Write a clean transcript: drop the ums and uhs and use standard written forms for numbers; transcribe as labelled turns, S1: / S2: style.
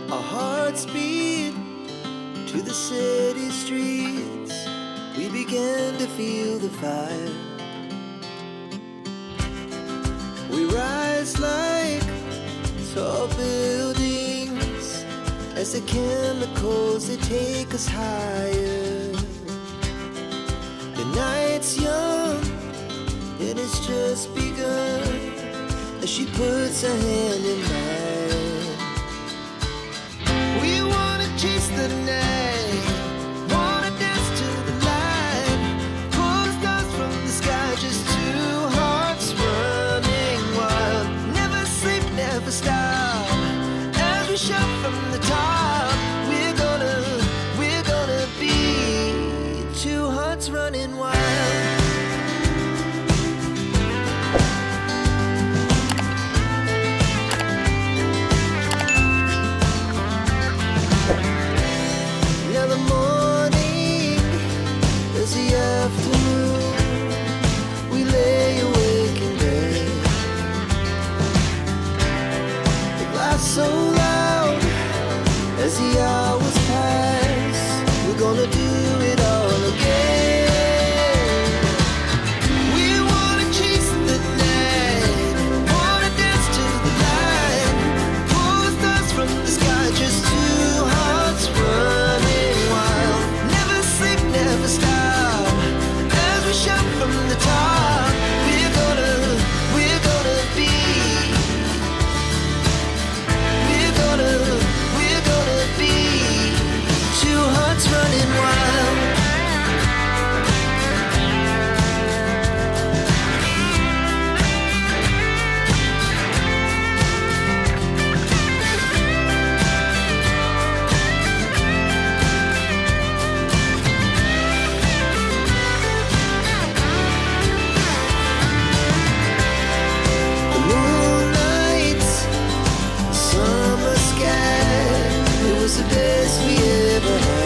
S1: Our hearts beat to the city streets. We began to feel the fire. We rise like tall buildings as the chemicals, they take us higher. The night's young and it's just begun as she puts her hand in mine. We wanna chase the night, wanna dance to the light, pull stars from the sky, just two hearts running wild. Never sleep, never stop, as we shout from the top. We're gonna be two hearts running wild. Afternoon, we lay awake in bed. The laughs so loud as the hours pass. We're gonna do it all again. We wanna chase the night, wanna dance to the light, pull stars from the sky, just two hearts running wild. Never sleep, never stop, shout from the top. We're gonna be, we're gonna be two hearts running wild. The best we ever had.